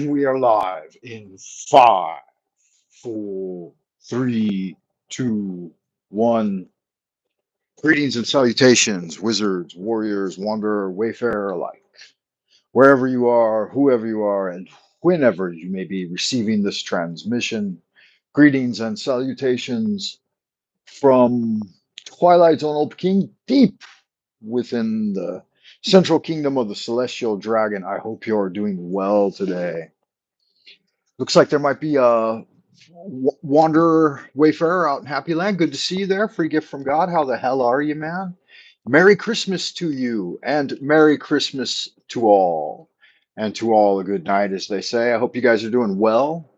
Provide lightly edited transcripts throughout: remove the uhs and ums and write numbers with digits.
We are live in five, four, three, two, one. Greetings and salutations, wizards, warriors, wanderer, wayfarer alike. Wherever you are, whoever you are, and whenever you may be receiving this transmission, greetings and salutations from Twilight Zone Old King, deep within the central kingdom of the celestial dragon. I hope you are doing well today. Looks like there might be a wanderer wayfarer out in Happy Land. Good to see you there. Free gift from God. How the hell are you, man? Merry Christmas to you, and Merry Christmas to all, and to all a good night, as they say. I hope you guys are doing well.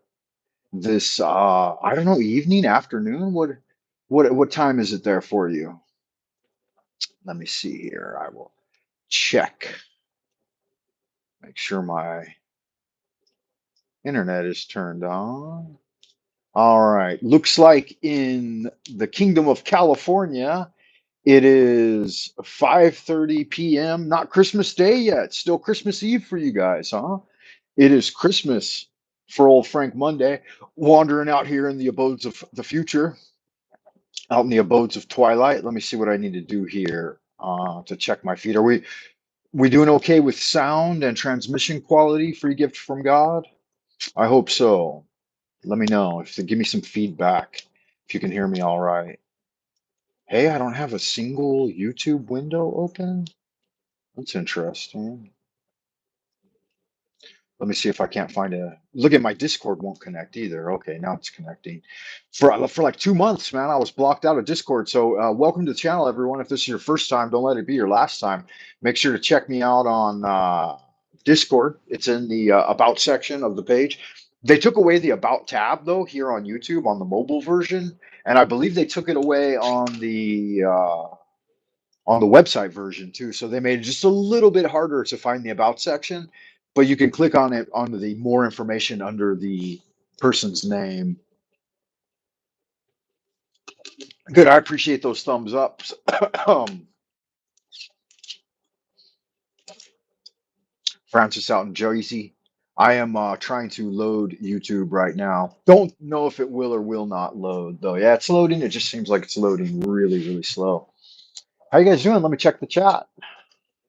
This I don't know, evening, afternoon. What time is it there for you? Let me see here. I will check. Make sure my internet is turned on. All right. Looks like in the Kingdom of California, it is 5:30 p.m. Not Christmas Day yet. Still Christmas Eve for you guys, huh? It is Christmas for old Frank Monday, wandering out here in the abodes of the future, out in the abodes of twilight. Let me see what I need to do here to check my feed. Are we doing okay with sound and transmission quality? Free gift from God? I hope so. Let me know if give me some feedback if you can hear me all right. Hey, I don't have a single YouTube window open. That's interesting. Let me see if I can't find a look at my Discord won't connect either. Okay, now it's connecting. For like 2 months, man, I was blocked out of Discord. So welcome to the channel, everyone. If this is your first time, don't let it be your last time. Make sure to check me out on Discord. It's in the about section of the page. They took away the about tab though here on YouTube on the mobile version, and I believe they took it away on the website version too. So they made it just a little bit harder to find the about section, but you can click on it under the more information under the person's name. Good. I appreciate those thumbs ups. Francis out in Jersey. I am trying to load YouTube right now. Don't know if it will or will not load though. Yeah, it's loading. It just seems like it's loading really, really slow. How you guys doing? Let me check the chat.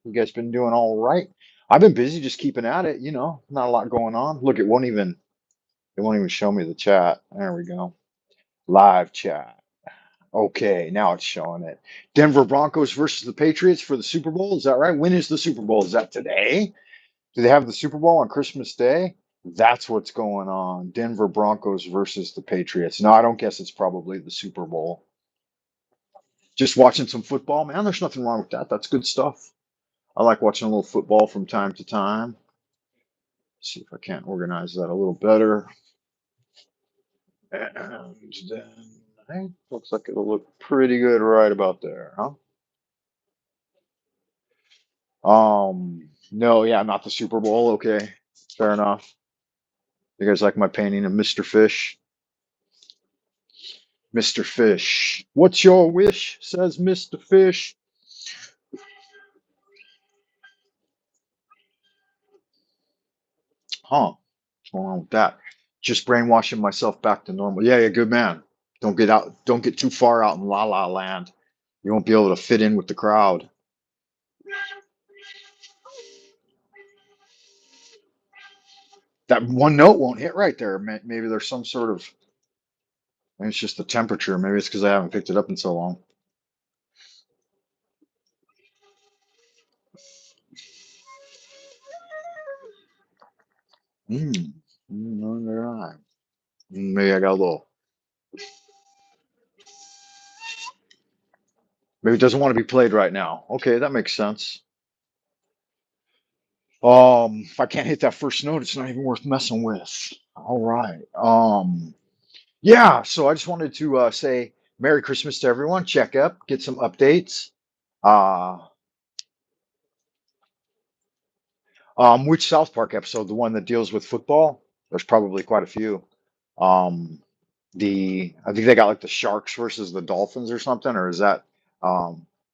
You guys been doing all right? I've been busy just keeping at it, not a lot going on. Look, it won't even show me the chat. There we go. Live chat. Okay, now it's showing it. Denver Broncos versus the Patriots for the Super Bowl. Is that right? When is the Super Bowl? Is that today? Do they have the Super Bowl on Christmas Day? That's what's going on. Denver Broncos versus the Patriots. No, I don't guess it's probably the Super Bowl. Just watching some football, man. There's nothing wrong with that. That's good stuff. I like watching a little football from time to time. See if I can't organize that a little better. And then looks like it'll look pretty good right about there, huh? No, yeah, not the Super Bowl. Okay, fair enough. You guys like my painting of Mr. Fish? Mr. Fish. What's your wish? Says Mr. Fish. Huh. What's going on with that? Just brainwashing myself back to normal. Yeah, yeah, good man. Don't get too far out in La La Land. You won't be able to fit in with the crowd. That one note won't hit right there. Maybe there's some sort of, maybe it's just the temperature. Maybe it's because I haven't picked it up in so long. Maybe I got a little. Maybe it doesn't want to be played right now. Okay, that makes sense. If I can't hit that first note, it's not even worth messing with. All right. Yeah. So I just wanted to say Merry Christmas to everyone. Check up, get some updates. Uh, which South Park episode? The one that deals with football? There's probably quite a few. Um, I think they got like the Sharks versus the Dolphins or something, or is that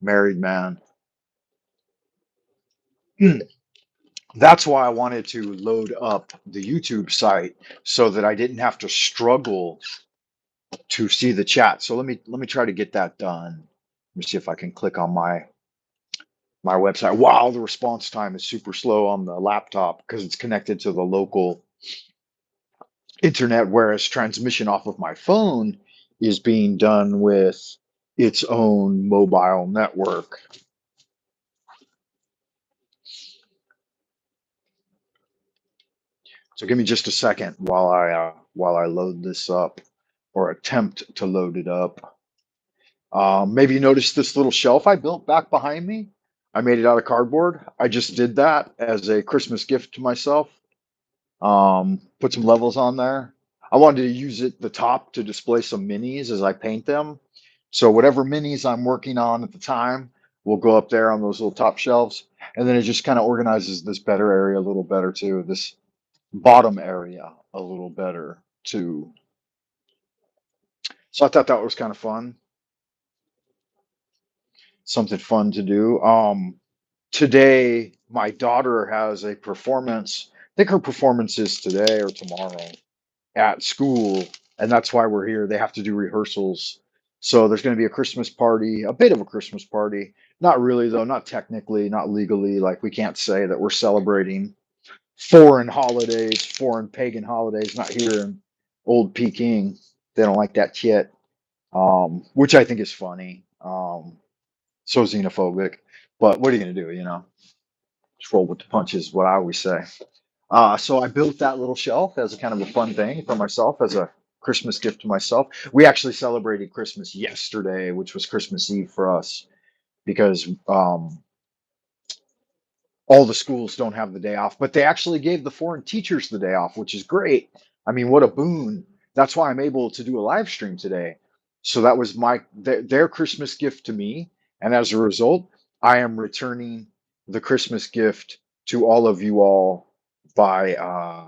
Married Man? That's why I wanted to load up the YouTube site so that I didn't have to struggle to see the chat. So let me try to get that done. Let me see if I can click on my website. Wow, the response time is super slow on the laptop because it's connected to the local internet, whereas transmission off of my phone is being done with its own mobile network. So give me just a second while I load this up or attempt to load it up. Maybe you noticed this little shelf I built back behind me. I made it out of cardboard. I just did that as a Christmas gift to myself. Put some levels on there. I wanted to use the top to display some minis as I paint them. So whatever minis I'm working on at the time will go up there on those little top shelves. And then it just kind of organizes this better area a little better too. This bottom area a little better too. So I thought that was kind of fun. Something fun to do. Today, my daughter has a performance. I think her performance is today or tomorrow at school, and that's why we're here. They have to do rehearsals. So there's going to be a Christmas party, a bit of a Christmas party. Not really, though, not technically, not legally. Like, we can't say that we're celebrating foreign holidays, foreign pagan holidays, not here in old Peking. They don't like that shit, which I think is funny. So xenophobic. But what are you going to do, you know? Just roll with the punches, what I always say. So I built that little shelf as a kind of a fun thing for myself, as a Christmas gift to myself. We actually celebrated Christmas yesterday, which was Christmas Eve for us, because all the schools don't have the day off, but they actually gave the foreign teachers the day off, which is great. I mean, what a boon. That's why I'm able to do a live stream today. So that was their Christmas gift to me. And as a result, I am returning the Christmas gift to all of you all by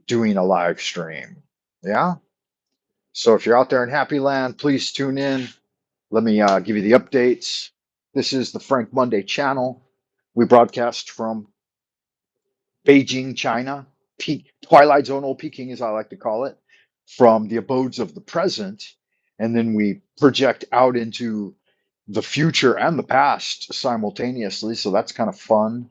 doing a live stream. Yeah. So if you're out there in Happy Land, please tune in. Let me give you the updates. This is the Frank Monday channel. We broadcast from Beijing, China, Twilight Zone, old Peking, as I like to call it, from the abodes of the present. And then we project out into the future and the past simultaneously. So that's kind of fun.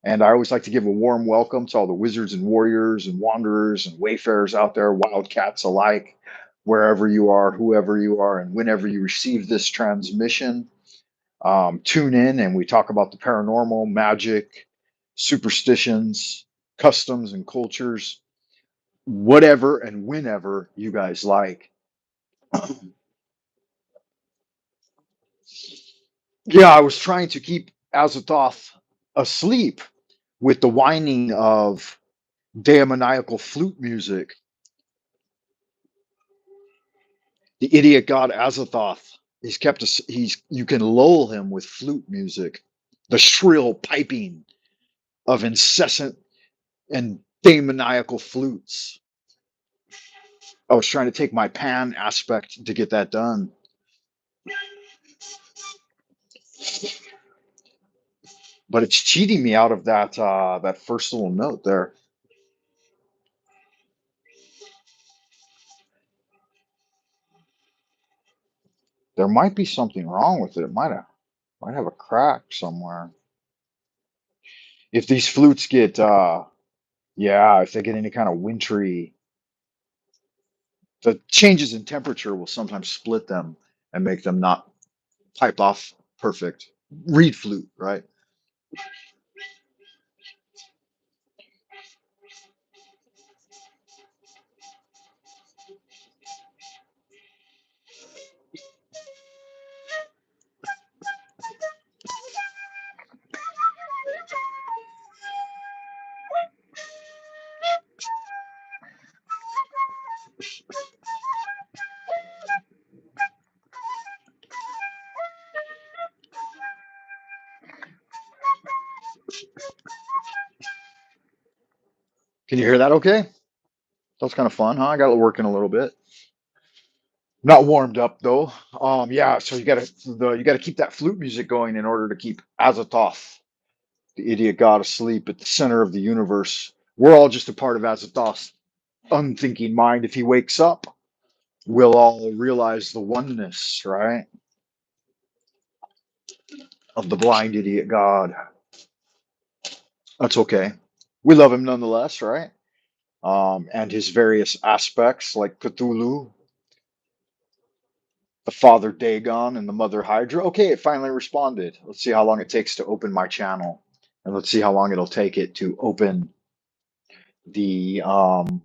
And I always like to give a warm welcome to all the wizards and warriors and wanderers and wayfarers out there, wildcats alike, wherever you are, whoever you are, and whenever you receive this transmission. Tune in and we talk about the paranormal, magic, superstitions, customs, and cultures, whatever and whenever you guys like. Yeah, I was trying to keep Azathoth asleep with the whining of demoniacal flute music. The idiot god Azathoth. He's kept us. He's You can lull him with flute music, the shrill piping of incessant and demoniacal flutes. I was trying to take my pan aspect to get that done, but it's cheating me out of that first little note there. There might be something wrong with it. It might have a crack somewhere. If these flutes get yeah, if they get any kind of wintry, the changes in temperature will sometimes split them and make them not pipe off perfect. Reed flute, right? Can you hear that okay? That's kind of fun, huh? I got it working a little bit. Not warmed up though. Yeah, so you gotta keep that flute music going in order to keep Azathoth the idiot god asleep at the center of the universe. We're all just a part of Azathoth's unthinking mind. If he wakes up, we'll all realize the oneness, right, of the blind idiot god. That's okay. We love him nonetheless, right? And his various aspects, like Cthulhu, the father Dagon, and the mother Hydra. Okay, it finally responded. Let's see how long it takes to open my channel, and let's see how long it'll take it to open the um,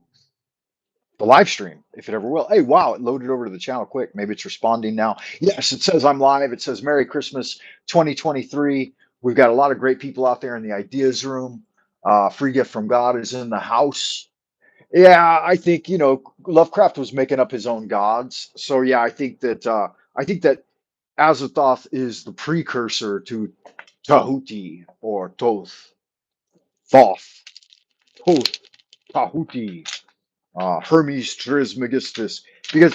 the live stream, if it ever will. Hey, wow, it loaded over to the channel quick. Maybe it's responding now. Yes, it says I'm live. It says Merry Christmas 2023. We've got a lot of great people out there in the ideas room. Free Gift from God is in the house. Yeah, I think, Lovecraft was making up his own gods. So yeah, I think that Azathoth is the precursor to Tahuti or Thoth. Thoth. Thoth. Tahuti. Hermes Trismegistus. Because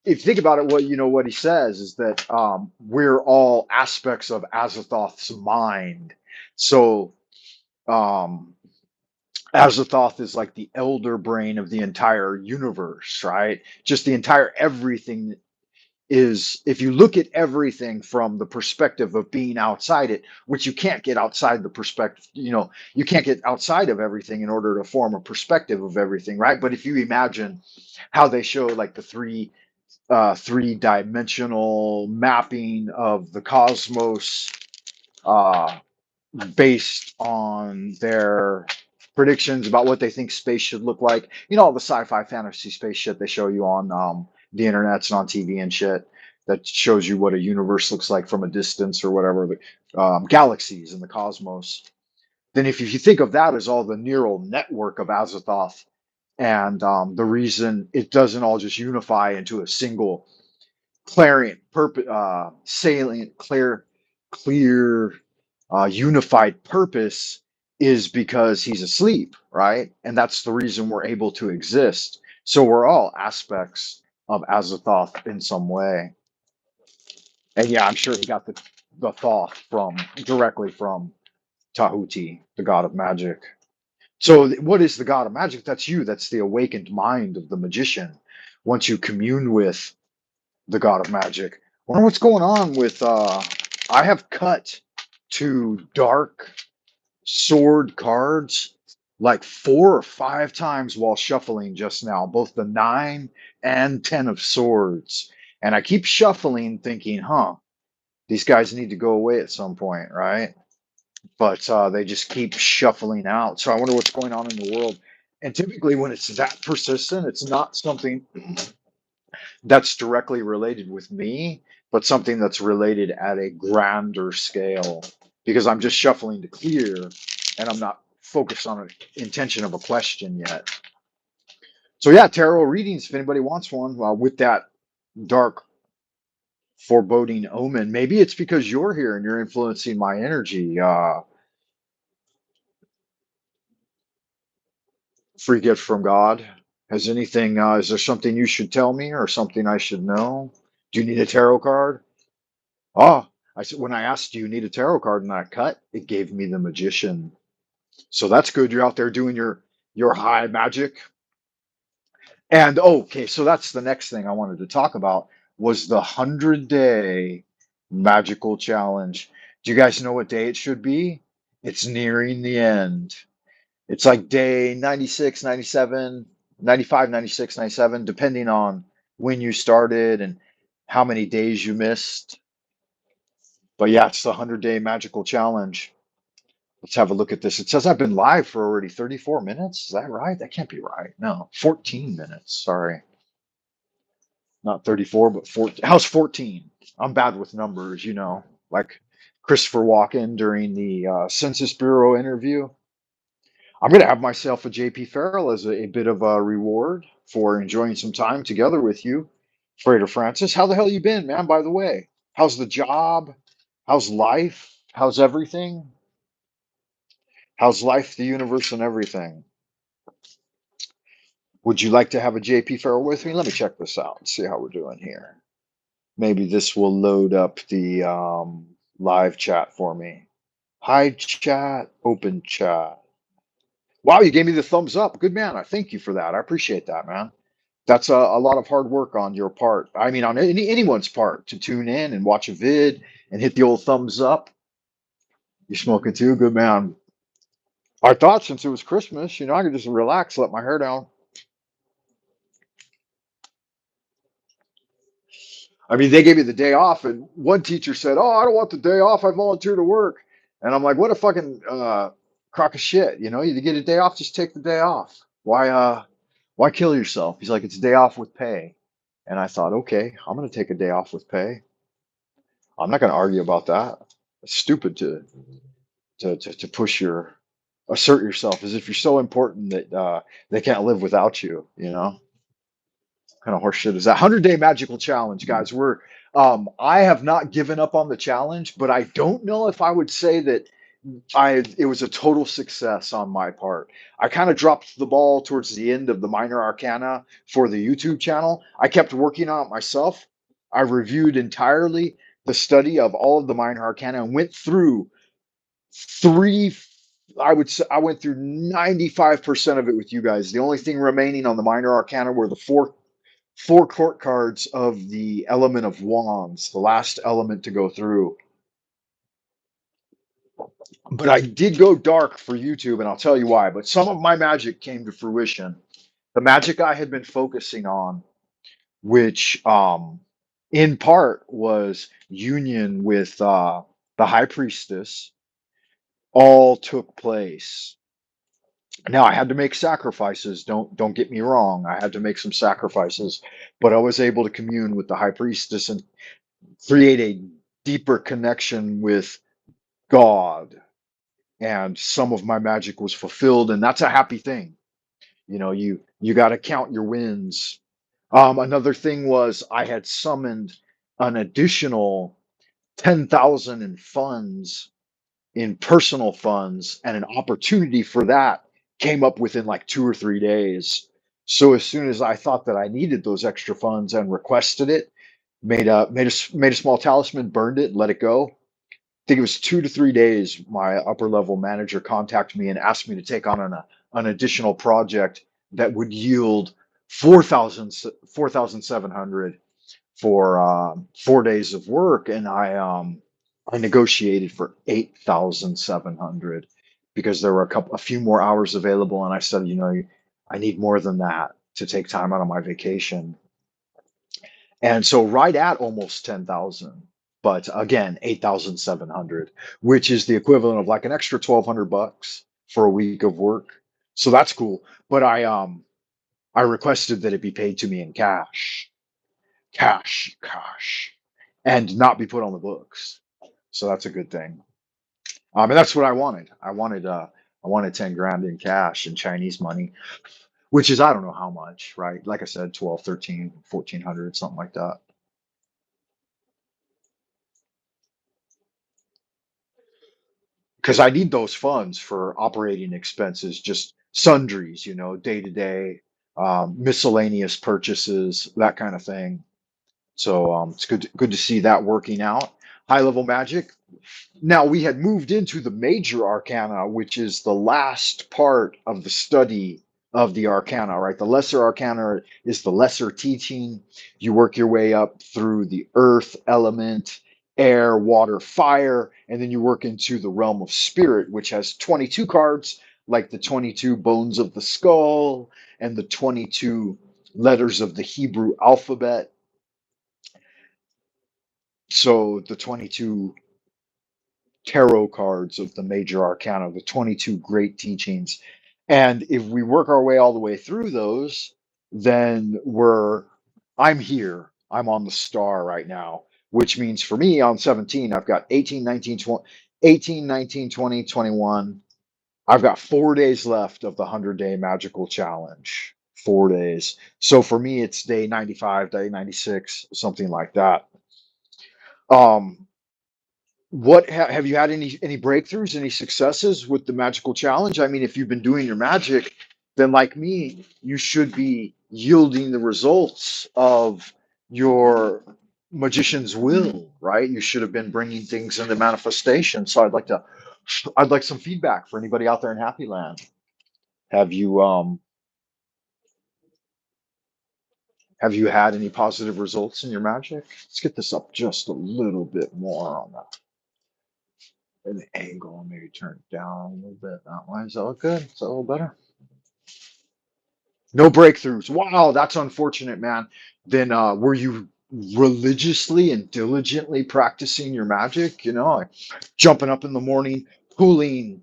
if you think about it, what he says is that we're all aspects of Azathoth's mind. So um, Azathoth is like the elder brain of the entire universe, right? Just the entire everything is, if you look at everything from the perspective of being outside it, which you can't get outside the perspective, you can't get outside of everything in order to form a perspective of everything, right? But if you imagine how they show like the three-dimensional mapping of the cosmos, uh, based on their predictions about what they think space should look like. All the sci-fi fantasy space shit they show you on the internets and on TV and shit that shows you what a universe looks like from a distance or whatever, the galaxies in the cosmos. Then if you think of that as all the neural network of Azathoth, and the reason it doesn't all just unify into a single clarion, salient, clear, unified purpose is because he's asleep, right? And that's the reason we're able to exist. So we're all aspects of Azathoth in some way. And yeah, I'm sure he got the Thoth from directly from Tahuti, the god of magic. So what is the god of magic? That's you. That's the awakened mind of the magician. Once you commune with the god of magic. Wonder what's going on with I have cut to dark sword cards like 4 or 5 times while shuffling just now, both the 9 and 10 of swords. And I keep shuffling thinking, these guys need to go away at some point, right? But they just keep shuffling out. So I wonder what's going on in the world. And typically when it's that persistent, it's not something that's directly related with me, but something that's related at a grander scale because I'm just shuffling to clear and I'm not focused on an intention of a question yet. So yeah, tarot readings, if anybody wants one, with that dark foreboding omen, maybe it's because you're here and you're influencing my energy. Free gift from God. Has anything, is there something you should tell me or something I should know? Do you need a tarot card? Oh, I said, when I asked, do you need a tarot card in that cut, it gave me the magician. So that's good. You're out there doing your high magic. And okay, so that's the next thing I wanted to talk about was the 100-day magical challenge. Do you guys know what day it should be? It's nearing the end. It's like day 96, 97, 95, 96, 97, depending on when you started and how many days you missed. But yeah, it's the 100-day magical challenge. Let's have a look at this. It says I've been live for already 34 minutes. Is that right? That can't be right. No, 14 minutes. Sorry. Not 34, but 14. How's 14? I'm bad with numbers, like Christopher Walken during the Census Bureau interview. I'm going to have myself a JP Farrell as a bit of a reward for enjoying some time together with you. Frater Francis, how the hell you been, man, by the way? How's the job? How's life? How's everything? How's life, the universe, and everything? Would you like to have a JP Farrell with me? Let me check this out and see how we're doing here. Maybe this will load up the live chat for me. Hide chat, open chat. Wow, you gave me the thumbs up. Good man. I thank you for that. I appreciate that, man. That's a lot of hard work on your part. I mean, on anyone's part to tune in and watch a vid and hit the old thumbs up. You smoking too? Good man. I thought since it was Christmas, I could just relax, let my hair down. I mean, they gave me the day off, and one teacher said, "Oh, I don't want the day off. I volunteer to work." And I'm like, "What a fucking crock of shit! You get a day off, just take the day off. Why kill yourself?" He's like, "It's a day off with pay." And I thought, okay, I'm gonna take a day off with pay. I'm not gonna argue about that. It's stupid to push assert yourself as if you're so important that they can't live without you. Kind of horse shit is that? 100-day magical challenge, guys. I have not given up on the challenge, but I don't know if I would say that it was a total success on my part. I kind of dropped the ball towards the end of the minor arcana for the YouTube channel. I kept working on it myself. I reviewed entirely the study of all of the minor arcana and went through three. I would say I went through 95% of it with you guys. The only thing remaining on the minor arcana were the four court cards of the element of wands, the last element to go through. But I did go dark for YouTube, and I'll tell you why. But some of my magic came to fruition. The magic I had been focusing on, which in part was union with the high priestess, all took place. Now I had to make sacrifices. Don't get me wrong. I had to make some sacrifices, but I was able to commune with the high priestess and create a deeper connection with God. And some of my magic was fulfilled, and that's a happy thing. You got to count your wins. Another thing was I had summoned an additional 10,000 in funds, in personal funds, and an opportunity for that came up within like 2 or 3 days. So as soon as I thought that I needed those extra funds and requested it, made a small talisman, burned it, let it go. I think it was 2 to 3 days. My upper level manager contacted me and asked me to take on an additional project that would yield 4,700 for 4 days of work, and I negotiated for 8,700 because there were a few more hours available, and I said, I need more than that to take time out of my vacation. And so right at almost 10,000, but again, 8,700, which is the equivalent of like an extra 1,200 bucks for a week of work. So that's cool. But I requested that it be paid to me in cash, and not be put on the books. So that's a good thing. And that's what I wanted. I wanted 10 grand in cash in Chinese money, which is, I don't know how much, right? Like I said, 12, 13, 1,400, something like that. Because I need those funds for operating expenses, just sundries, day to day, miscellaneous purchases, that kind of thing. So it's good to see that working out. High level magic. Now we had moved into the major arcana, which is the last part of the study of the arcana, right? The lesser arcana is the lesser teaching. You work your way up through the earth element, air, water, fire, and then you work into the realm of spirit, which has 22 cards, like the 22 bones of the skull and the 22 letters of the Hebrew alphabet. So the 22 tarot cards of the major arcana, the 22 great teachings. And if we work our way all the way through those, then I'm here. I'm on the star right now, which means for me on 17, I've got 18, 19, 20, 18, 19, 20, 21. I've got 4 days left of the 100-day magical challenge. 4 days. So for me, it's day 95, day 96, something like that. Um, have you had any breakthroughs, any successes with the magical challenge? I mean, if you've been doing your magic, then like me, you should be yielding the results of your magician's will, right? You should have been bringing things into manifestation. So I'd like to I'd like some feedback for anybody out there in Happy Land. Have you have you had any positive results in your magic? Let's get this up just a little bit more on the angle. Maybe turn it down a little bit. That way. Does that look good? Is that a little better? No breakthroughs. Wow, that's unfortunate, man. Then were you religiously and diligently practicing your magic? Like jumping up in the morning, pulling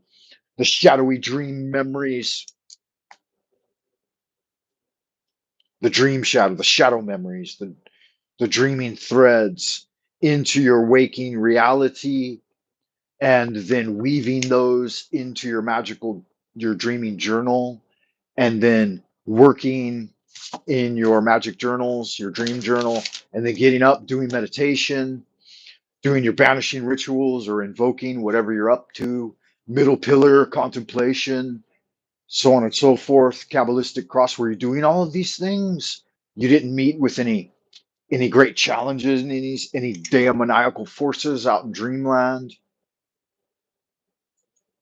the shadowy dream memories, the dream shadow, the shadow memories, the dreaming threads into your waking reality, and then weaving those into your dreaming journal, and then working in your magic journals, your dream journal, and then getting up, doing meditation, doing your banishing rituals or invoking whatever you're up to, middle pillar contemplation, so on and so forth, Kabbalistic cross. Were you doing all of these things? You didn't meet with any great challenges, any demoniacal forces out in dreamland?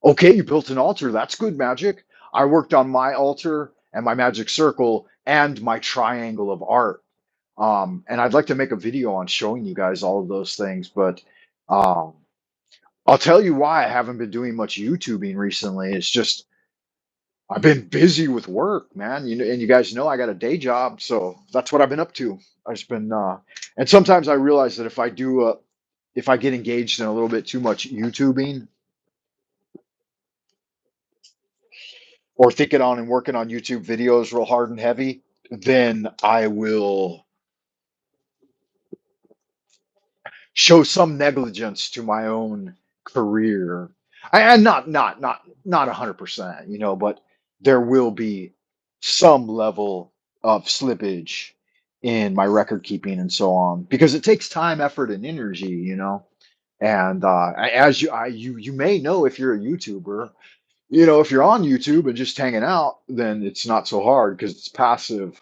Okay, you built an altar. That's good magic. I worked on my altar and my magic circle and my triangle of art. And I'd like to make a video on showing you guys all of those things, but um, I'll tell you why I haven't been doing much YouTubing recently. It's just I've been busy with work, man. And you guys know I got a day job, so that's what I've been up to. I've just been, and sometimes I realize that if I get engaged in a little bit too much YouTubing or thinking on and working on YouTube videos real hard and heavy, then I will show some negligence to my own career. And not 100%, but there will be some level of slippage in my record keeping and so on because it takes time, effort, and energy. And as you may know, if you're a YouTuber, if you're on YouTube and just hanging out, then it's not so hard because it's passive.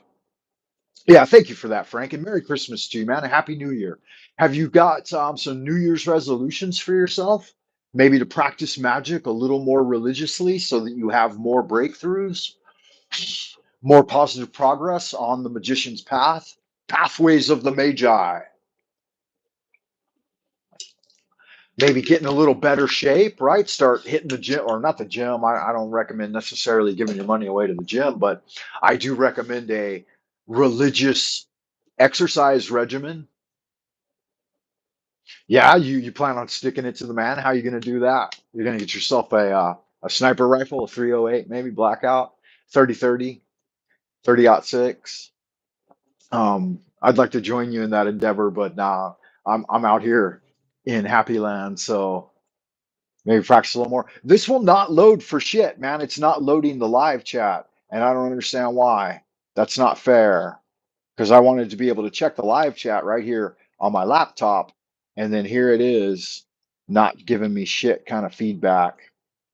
Yeah, thank you for that, Frank, and Merry Christmas to you, man. A Happy New Year. Have you got some New Year's resolutions for yourself? Maybe to practice magic a little more religiously so that you have more breakthroughs, more positive progress on the magician's path, pathways of the Magi. Maybe get in a little better shape, right? Start hitting the gym, or not the gym. I don't recommend necessarily giving your money away to the gym, but I do recommend a religious exercise regimen. Yeah, you plan on sticking it to the man? How are you going to do that? You're going to get yourself a sniper rifle, a 308, maybe blackout, 30-30, 30-06. I'd like to join you in that endeavor, but nah, I'm out here in Happy Land, so maybe practice a little more. This will not load for shit, man. It's not loading the live chat, and I don't understand why. That's not fair because I wanted to be able to check the live chat right here on my laptop, and then here it is, not giving me shit kind of feedback.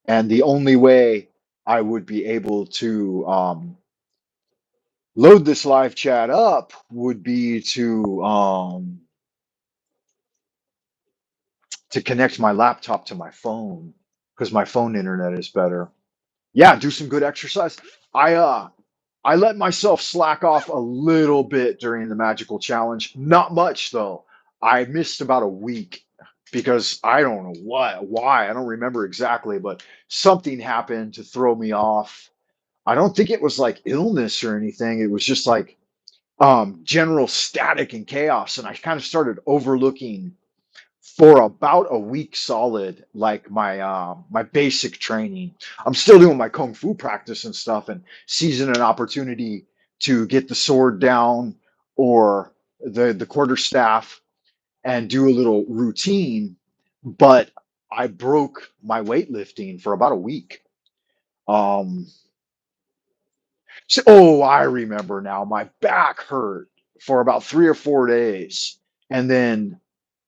And the only way I would be able to load this live chat up would be to connect my laptop to my phone because my phone internet is better. Yeah, do some good exercise. I uh I let myself slack off a little bit during the magical challenge. Not much though. I missed about a week because I don't know why. I don't remember exactly, but something happened to throw me off. I don't think it was like illness or anything. It was just like general static and chaos, and I kind of started overlooking for about a week solid, like my basic training. I'm still doing my kung fu practice and stuff, and seizing an opportunity to get the sword down or the quarterstaff and do a little routine. But I broke my weightlifting for about a week. Um, I remember now. My back hurt for about 3 or 4 days, and then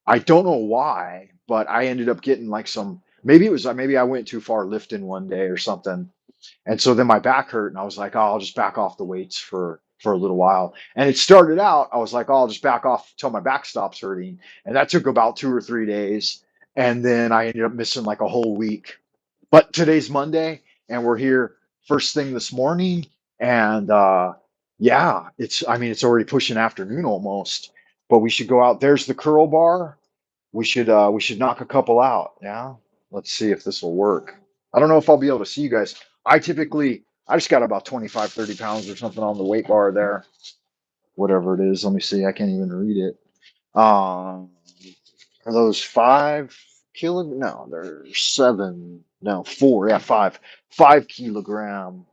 I don't know why, but I ended up getting like maybe I went too far lifting one day or something. And so then my back hurt and I was like, oh, I'll just back off the weights for a little while. And it started out, I was like, oh, I'll just back off till my back stops hurting. And that took about 2 or 3 days. And then I ended up missing like a whole week. But today's Monday, and we're here first thing this morning, and yeah, I mean, it's already pushing afternoon almost. But we should go out. There's the curl bar. We should knock a couple out. Yeah. Let's see if this will work. I don't know if I'll be able to see you guys. I just got about 25, 30 pounds or something on the weight bar there. Whatever it is. Let me see. I can't even read it. Um, are those 5 kilo? No, they're seven. No, four. Yeah, five. 5 kilogram,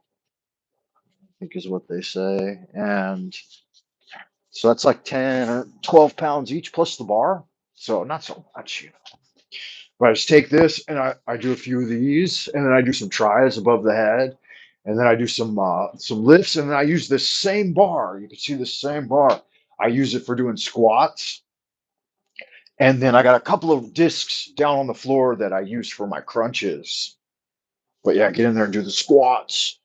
I think is what they say. And so that's like 10 or 12 pounds each plus the bar. So not so much. But I just take this and I do a few of these, and then I do some tries above the head, and then I do some lifts, and then I use this same bar. You can see the same bar. I use it for doing squats, and then I got a couple of discs down on the floor that I use for my crunches. But yeah, get in there and do the squats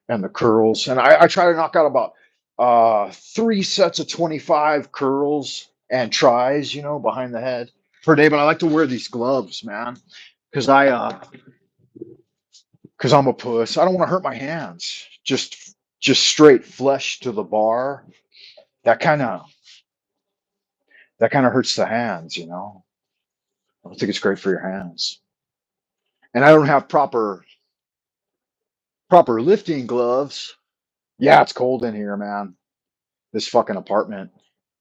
and the curls, and I try to knock out about 3 sets of 25 curls and tries, behind the head per day. But I like to wear these gloves, man, because I'm a puss. I don't want to hurt my hands. Just straight flesh to the bar. That kind of that kind of hurts the hands. I don't think it's great for your hands. And I don't have proper lifting gloves. Yeah, it's cold in here, man. This fucking apartment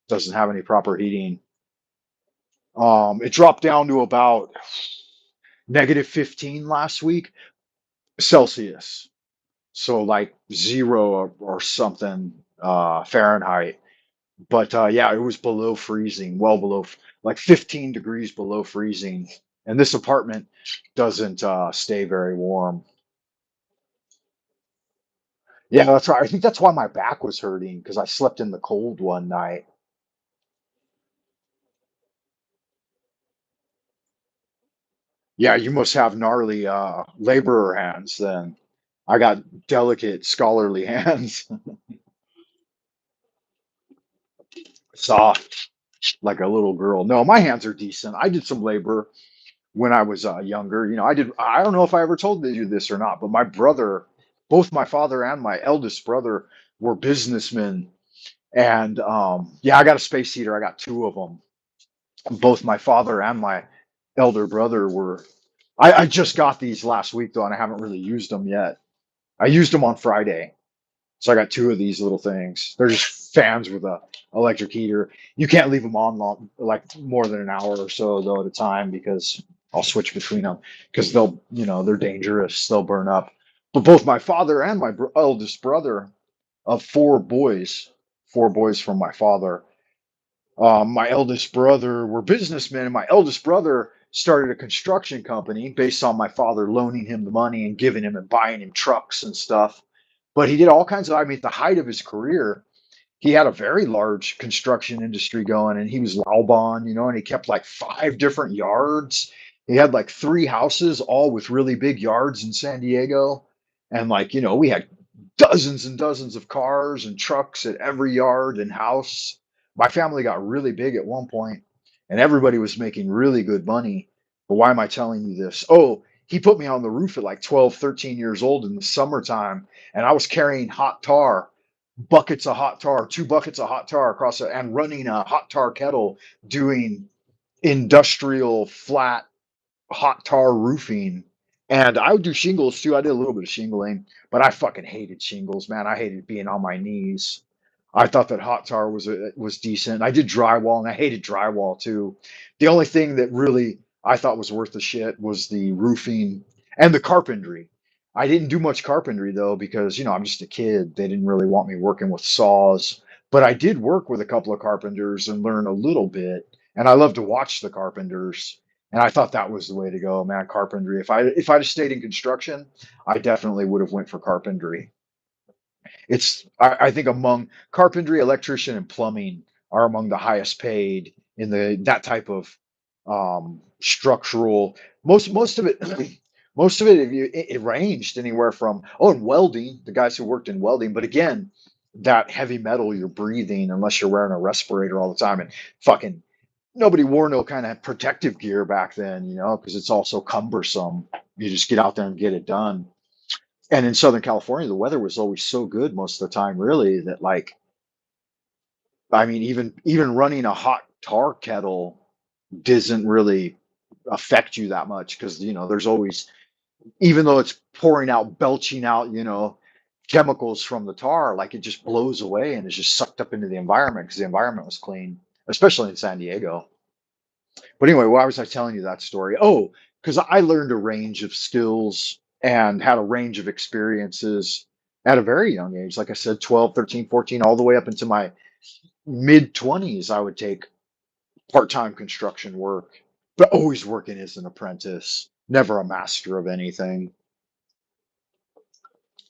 doesn't have any proper heating. It dropped down to about -15 last week Celsius. So like zero or something Fahrenheit. But yeah, it was below freezing, well below, like 15 degrees below freezing. And this apartment doesn't stay very warm. Yeah, that's right. I think that's why my back was hurting because I slept in the cold one night. Yeah, you must have gnarly laborer hands then. I got delicate, scholarly hands, soft like a little girl. No, my hands are decent. I did some labor when I was younger. I don't know if I ever told you this or not, but my brother, both my father and my eldest brother were businessmen. And yeah, I got a space heater. I got two of them. Both my father and my elder brother were. I just got these last week though, and I haven't really used them yet. I used them on Friday. So I got two of these little things. They're just fans with a electric heater. You can't leave them on long, like more than an hour or so though at a time because I'll switch between them because they're dangerous. They'll burn up. But both my father and my eldest brother of four boys from my father, my eldest brother were businessmen, and my eldest brother started a construction company based on my father loaning him the money and giving him and buying him trucks and stuff. But he did all kinds of, I mean, at the height of his career, he had a very large construction industry going, and he was Laubon, and he kept like 5 different yards. He had like 3 houses, all with really big yards in San Diego. And like, we had dozens and dozens of cars and trucks at every yard and house. My family got really big at one point, and everybody was making really good money. But why am I telling you this? Oh, he put me on the roof at like 12, 13 years old in the summertime, and I was carrying hot tar, buckets of hot tar, 2 buckets of hot tar across it, and running a hot tar kettle, doing industrial flat hot tar roofing. And I would do shingles too. I did a little bit of shingling, but I fucking hated shingles, man. I hated being on my knees. I thought that hot tar was decent. I did drywall, and I hated drywall too. The only thing that really I thought was worth the shit was the roofing and the carpentry. I didn't do much carpentry though because I'm just a kid. They didn't really want me working with saws, but I did work with a couple of carpenters and learn a little bit. And I love to watch the carpenters. And I thought that was the way to go, man. Carpentry. If I'd have stayed in construction, I definitely would have went for carpentry. I think among carpentry, electrician, and plumbing are among the highest paid in that type of structural. Most of it, most of it, it ranged anywhere from and welding, the guys who worked in welding. But again, that heavy metal you're breathing, unless you're wearing a respirator all the time, and fucking nobody wore no kind of protective gear back then, you know, because it's all so cumbersome. You just get out there and get it done. And in Southern California, the weather was always so good most of the time, really, that like, I mean, even running a hot tar kettle doesn't really affect you that much because you know there's always, even though it's pouring out, belching out, you know, chemicals from the tar, like it just blows away and is just sucked up into the environment because the environment was clean, especially in San Diego. But anyway, why was I telling you that story? Oh, because I learned a range of skills and had a range of experiences at a very young age. Like I said, 12, 13, 14, all the way up into my mid 20s, I would take part time construction work, but always working as an apprentice, never a master of anything.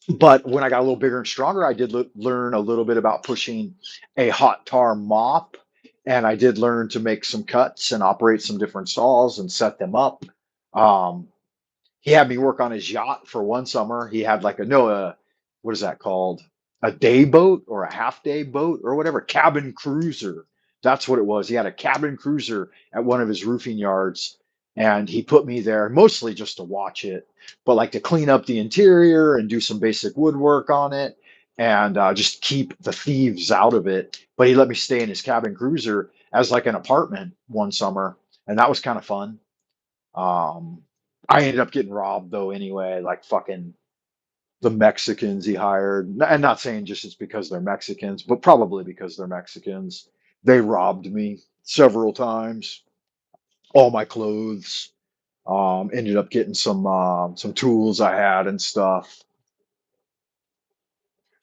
But when I got a little bigger and stronger, I did learn a little bit about pushing a hot tar mop. And I did learn to make some cuts and operate some different saws and set them up. Um, he had me work on his yacht for one summer. He had like a no, what is that called? A day boat or a half day boat or whatever, cabin cruiser. That's what it was. He had a cabin cruiser at one of his roofing yards, and he put me there mostly just to watch it, but like to clean up the interior and do some basic woodwork on it and just keep the thieves out of it. But he let me stay in his cabin cruiser as like an apartment one summer, and that was kind of fun. um, I ended up getting robbed though anyway, like fucking the Mexicans he hired. And not saying just it's because they're Mexicans, but probably because they're Mexicans. They robbed me several times. All my clothes. Ended up getting some tools I had and stuff.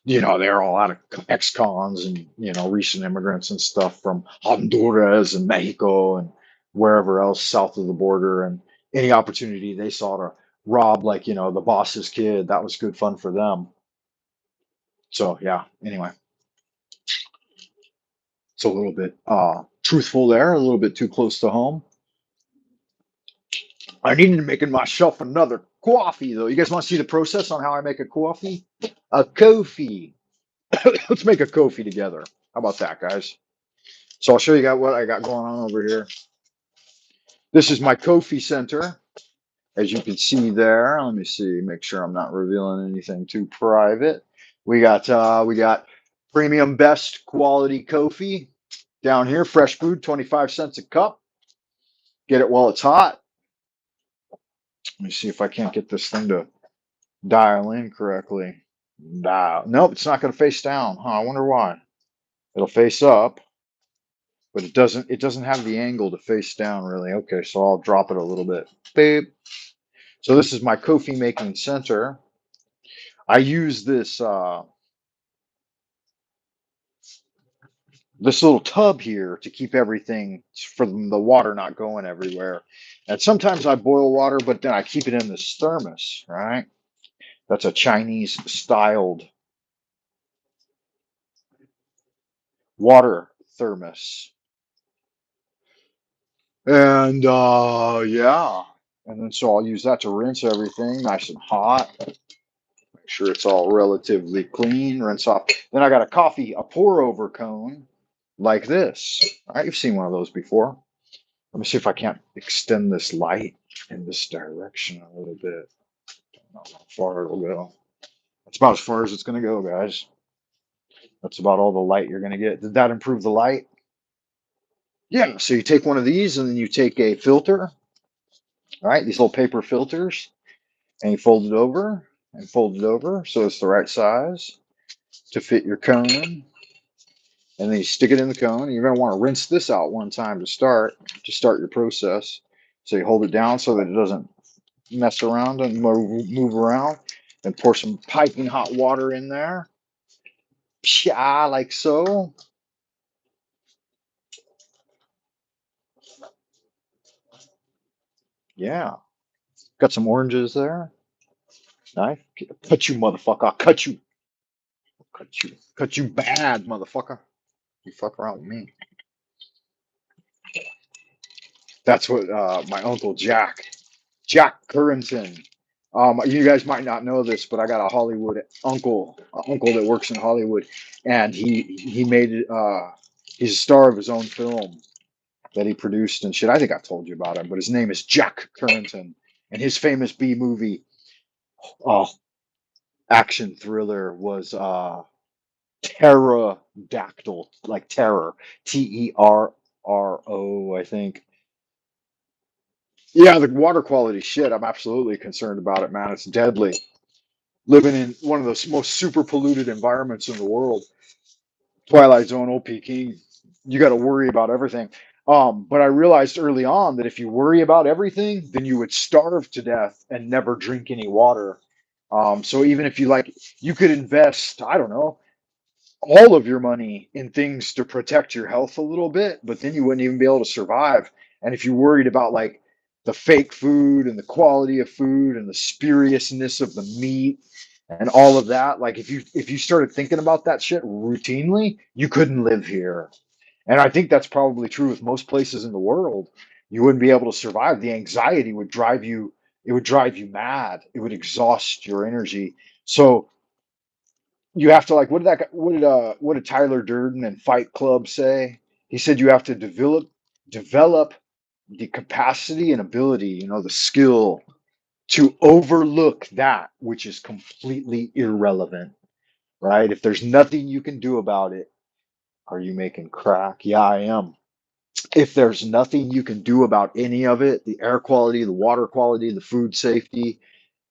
You know, they're all out of ex-cons and you know recent immigrants and stuff from Honduras and Mexico and wherever else south of the border. And any opportunity they saw to rob, like you know, the boss's kid, that was good fun for them. So yeah. Anyway, it's a little bit truthful there, a little bit too close to home. I needed to make myself another coffee though. You guys want to see the process on how I make a coffee? A coffee. Let's make a coffee together. How about that, guys? So I'll show you what I got going on over here. This is my Kofi Center, as you can see there. Let me see, make sure I'm not revealing anything too private. We got premium best quality Kofi down here, fresh food, 25 cents a cup. Get it while it's hot. Let me see if I can't get this thing to dial in correctly. Dial. Nope, it's not going to face down. Huh, I wonder why. It'll face up, but it doesn't have the angle to face down really. Okay, so I'll drop it a little bit. Beep. So this is my Kofi making center. I use this little tub here to keep everything from the water not going everywhere. And sometimes I boil water, but then I keep it in this thermos, right? That's a Chinese styled water thermos. And yeah. And then so I'll use that to rinse everything nice and hot. Make sure it's all relatively clean, rinse off. Then I got a pour over cone like this. All right, you've seen one of those before. Let me see if I can't extend this light in this direction a little bit. Don't know how far it'll go. That's about as far as it's going to go, guys. That's about all the light you're going to get. Did that improve the light? Yeah. So you take one of these and then you take a filter, all right, these little paper filters, and you fold it over and fold it over so it's the right size to fit your cone. And then you stick it in the cone. And you're going to want to rinse this out one time to start your process. So you hold it down so that it doesn't mess around and move around, and pour some piping hot water in there. Psha, like so. Yeah. Got some oranges there. Nice. Cut you, motherfucker. I'll cut you. Cut you. Cut you bad, motherfucker. You fuck around with me. That's what my uncle Jack Currington. You guys might not know this, but I got a Hollywood uncle that works in Hollywood, and he made it. He's a star of his own film, that he produced and shit. I think I've told you about him, but his name is Jack Currington, and his famous B movie, uh, action thriller was Pterodactyl, like terror, Terro, I think. Yeah, the water quality shit. I'm absolutely concerned about it, man. It's deadly. Living in one of the most super polluted environments in the world, Twilight Zone, OP King, you got to worry about everything. But I realized early on that if you worry about everything, then you would starve to death and never drink any water. So even if you like, you could invest, I don't know, all of your money in things to protect your health a little bit, but then you wouldn't even be able to survive. And if you worried about like the fake food and the quality of food and the spuriousness of the meat and all of that, like if you started thinking about that shit routinely, you couldn't live here. And I think that's probably true with most places in the world. You wouldn't be able to survive. The anxiety would drive you, it would drive you mad. It would exhaust your energy. So you have to like what did Tyler Durden and Fight Club say? He said you have to develop the capacity and ability, the skill to overlook that which is completely irrelevant, right? If there's nothing you can do about it, are you making crack? Yeah, I am. If there's nothing you can do about any of it, the air quality, the water quality, the food safety,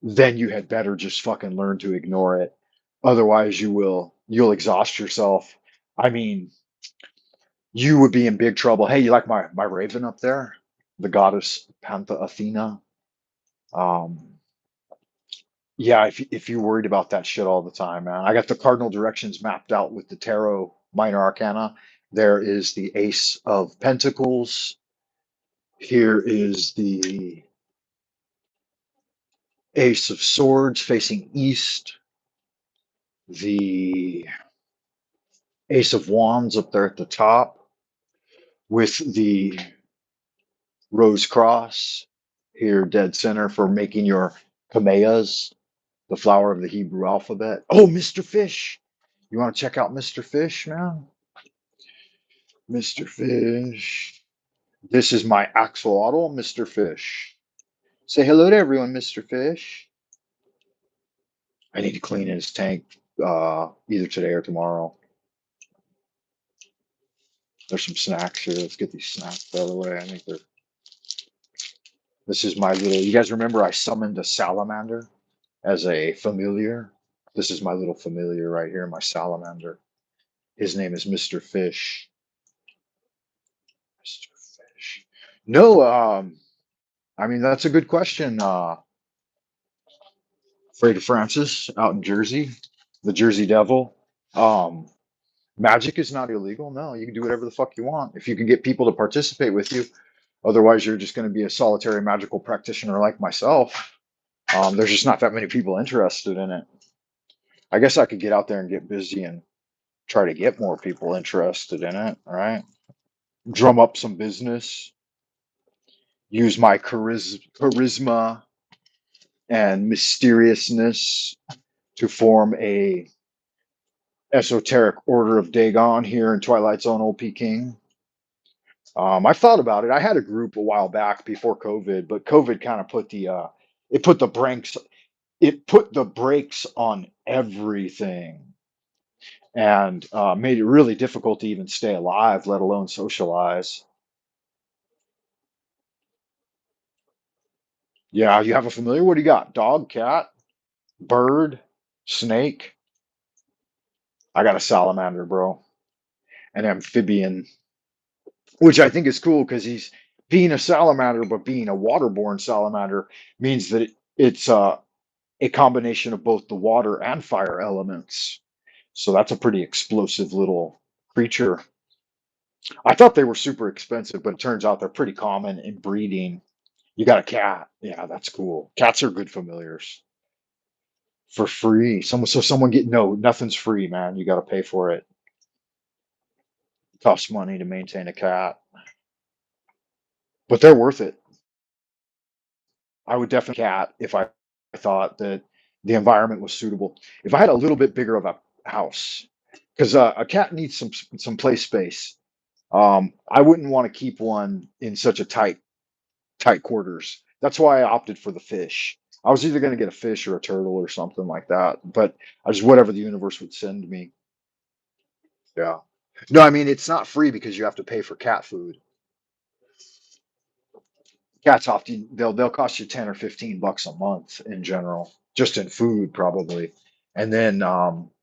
then you had better just fucking learn to ignore it. Otherwise, you'll exhaust yourself. I mean, you would be in big trouble. Hey, you like my raven up there? The goddess Pantha Athena. Um, yeah, if you're worried about that shit all the time, man. I got the cardinal directions mapped out with the tarot minor arcana. There is the Ace of Pentacles. Here is the Ace of Swords facing east. The Ace of Wands up there at the top with the Rose Cross here dead center for making your Kameas, the flower of the Hebrew alphabet. Oh, Mr. Fish. You want to check out Mr. Fish, man? Mr. Fish. This is my axolotl, Mr. Fish. Say hello to everyone, Mr. Fish. I need to clean his tank either today or tomorrow. There's some snacks here. Let's get these snacks out of the way. I think they're. This is my little. You guys remember I summoned a salamander as a familiar? This is my little familiar right here, my salamander. His name is Mr. Fish. Mr. Fish. No, I mean that's a good question. Freddie Francis out in Jersey, the Jersey Devil. Um, Magic is not illegal. No, you can do whatever the fuck you want if you can get people to participate with you. Otherwise, you're just going to be a solitary magical practitioner like myself. There's just not that many people interested in it. I guess I could get out there and get busy and try to get more people interested in it. All right, drum up some business, use my charisma and mysteriousness to form a esoteric order of Dagon here in Twilight Zone OP King. I thought about it. I had a group a while back before COVID, but COVID kind of put the it put the brakes on everything and made it really difficult to even stay alive, let alone socialize. Yeah, you have a familiar? What do you got? Dog, cat, bird, snake? I got a salamander, bro. An amphibian, which I think is cool because he's being a salamander, but being a waterborne salamander means that it's a combination of both the water and fire elements. So that's a pretty explosive little creature. I thought they were super expensive, but it turns out they're pretty common in breeding. You got a cat. Yeah, that's cool. Cats are good familiars for free. Someone get no, nothing's free, man. You got to pay for it. It costs money to maintain a cat, but they're worth it. I would definitely cat if I thought that the environment was suitable. If I had a little bit bigger of a house, because a cat needs some play space. I wouldn't want to keep one in such a tight quarters. That's why I opted for the fish. I was either going to get a fish or a turtle or something like that, but I just whatever the universe would send me. Yeah. No, I mean it's not free because you have to pay for cat food. Cats often they'll cost you 10 or $15 a month in general, just in food probably. And then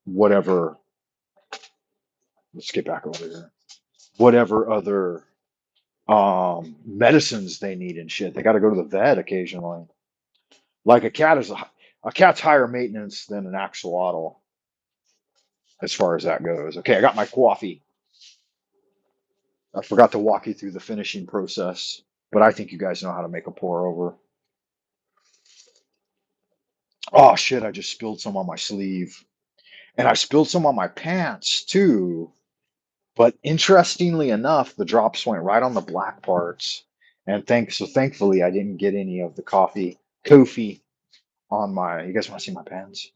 whatever, let's get back over here. Whatever other medicines they need and shit. They got to go to the vet occasionally. Like a cat's higher maintenance than an axolotl as far as that goes. Okay, I got my coffee. I forgot to walk you through the finishing process, but I think you guys know how to make a pour over. Oh shit, I just spilled some on my sleeve. And I spilled some on my pants too. But interestingly enough, the drops went right on the black parts. And thankfully I didn't get any of the coffee on my, you guys want to see my pants?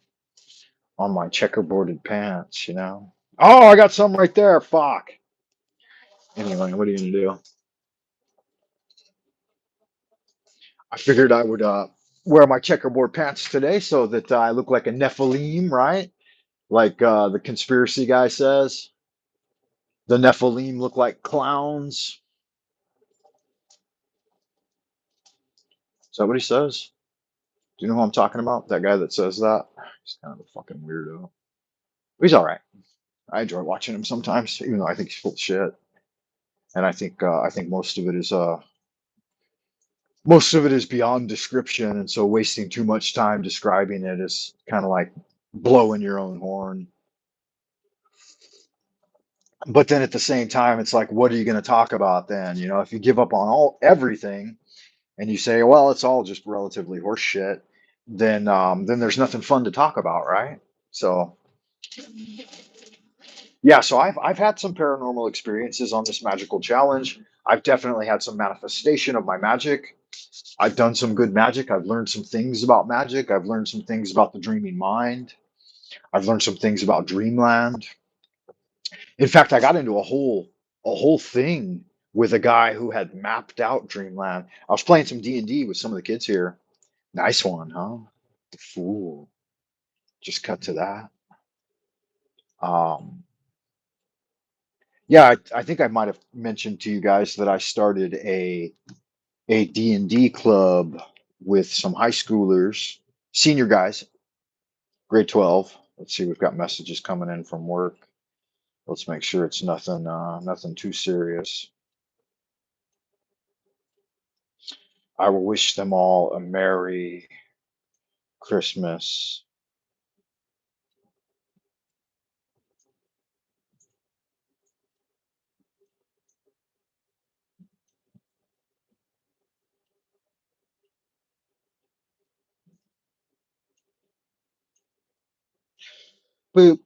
On my checkerboarded pants, you know? Oh, I got some right there. Fuck. Anyway, what are you gonna do? I figured I would wear my checkerboard pants today so that I look like a Nephilim, right? Like the conspiracy guy says. The Nephilim look like clowns. Is that what he says? Do you know who I'm talking about? That guy that says that? He's kind of a fucking weirdo. He's all right. I enjoy watching him sometimes, even though I think he's full of shit. And I think most of it is beyond description, and so wasting too much time describing it is kind of like blowing your own horn. But then at the same time, it's like, what are you going to talk about then? You know, if you give up on all everything and you say, well, it's all just relatively horse shit, then there's nothing fun to talk about, right? So yeah, so I've had some paranormal experiences on this magical challenge. I've definitely had some manifestation of my magic. I've done some good magic. I've learned some things about magic. I've learned some things about the dreaming mind. I've learned some things about dreamland. In fact, I got into a whole thing with a guy who had mapped out dreamland. I was playing some D&D with some of the kids here. Nice one, huh? The fool. Just cut to that. Um, yeah, I think I might have mentioned to you guys that I started a D&D club with some high schoolers, senior guys, grade 12. Let's see, we've got messages coming in from work. Let's make sure it's nothing too serious. I will wish them all a Merry Christmas. Boop.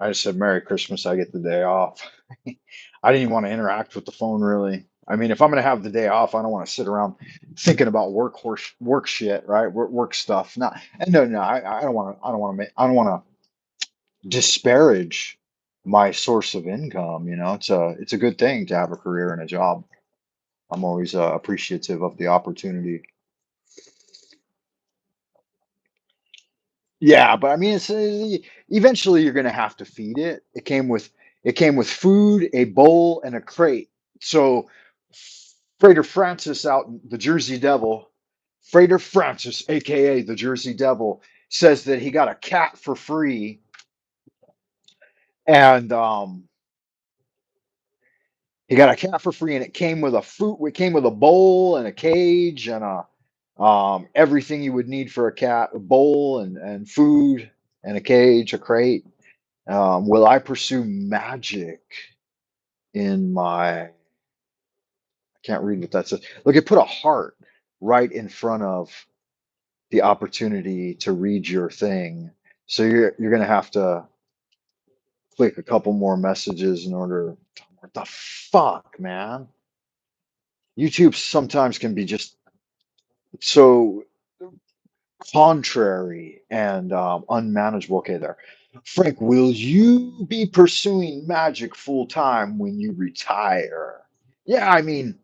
I just said Merry Christmas. I get the day off. I didn't even want to interact with the phone really. I mean, if I'm gonna have the day off, I don't want to sit around thinking about work shit, right? Work stuff. Not, and no, I don't want to. I don't want to make. I don't want to disparage my source of income. You know, it's a good thing to have a career and a job. I'm always appreciative of the opportunity. Yeah, but I mean, eventually you're gonna have to feed it. It came with food, a bowl, and a crate. So Freighter Francis out in the Jersey Devil, Freighter Francis, aka the Jersey Devil, says that he got a cat for free, and he got a cat for free, and it came with a food. It came with a bowl and a cage and a everything you would need for a cat: a bowl and food and a cage, a crate. Will I pursue magic in my? I can't read what that says. Look, it put a heart right in front of the opportunity to read your thing. So you're gonna have to click a couple more messages in order. What the fuck, man? YouTube sometimes can be just so contrary and unmanageable. Okay, there. Frank, will you be pursuing magic full time when you retire? Yeah, I mean,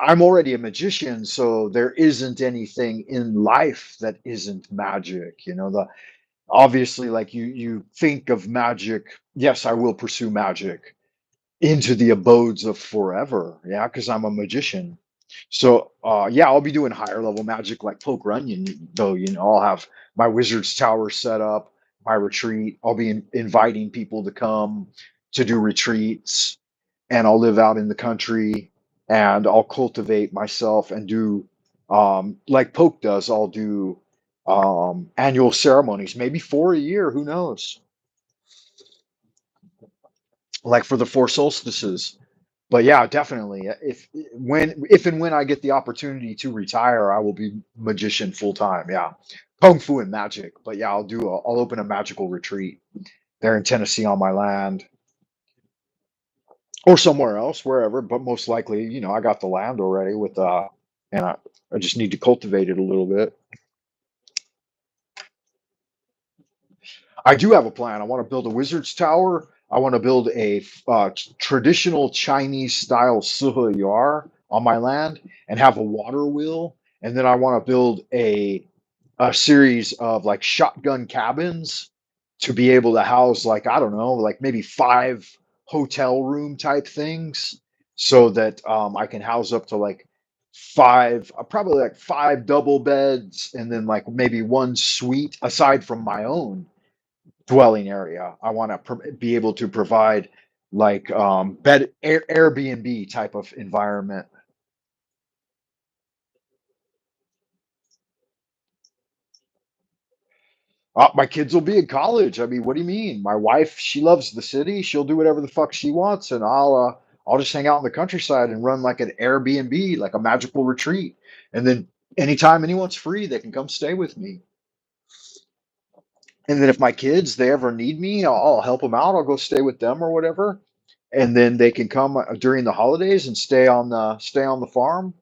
I'm already a magician, so there isn't anything in life that isn't magic. The obviously, like you think of magic. Yes, I will pursue magic into the abodes of forever. Yeah, because I'm a magician. So yeah, I'll be doing higher level magic like Poke Runyon, though, I'll have my wizard's tower set up, my retreat. I'll be inviting people to come to do retreats, and I'll live out in the country, and I'll cultivate myself and do like Poke does, I'll do annual ceremonies, maybe 4 a year, who knows? Like for the 4 solstices. But yeah, definitely. If and when I get the opportunity to retire, I will be magician full time. Yeah, kung fu and magic. But yeah, I'll open a magical retreat there in Tennessee on my land or somewhere else, wherever. But most likely, I got the land already and I just need to cultivate it a little bit. I do have a plan. I want to build a wizard's tower. I want to build a traditional Chinese style Suhe Yar on my land and have a water wheel. And then I want to build a series of like shotgun cabins to be able to house, like, I don't know, like maybe 5 hotel room type things, so that I can house up to like five, probably like 5 double beds, and then like maybe one suite aside from my own dwelling area. I want to be able to provide like Airbnb type of environment. My kids will be in college. I mean, what do you mean? My wife, she loves the city. She'll do whatever the fuck she wants, and I'll just hang out in the countryside and run like an Airbnb, like a magical retreat. And then anytime anyone's free, they can come stay with me. And then if my kids they ever need me, I'll help them out. I'll go stay with them or whatever. And then they can come during the holidays and stay on the farm,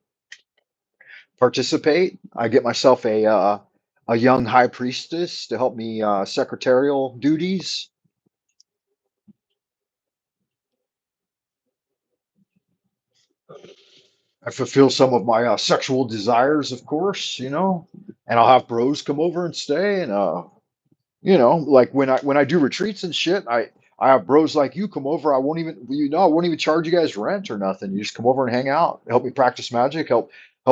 participate. I get myself a young high priestess to help me secretarial duties. I fulfill some of my sexual desires, of course, and I'll have bros come over and stay, and like when I do retreats and shit, I have bros like you come over. I won't even charge you guys rent or nothing. You just come over and hang out, help me practice magic, help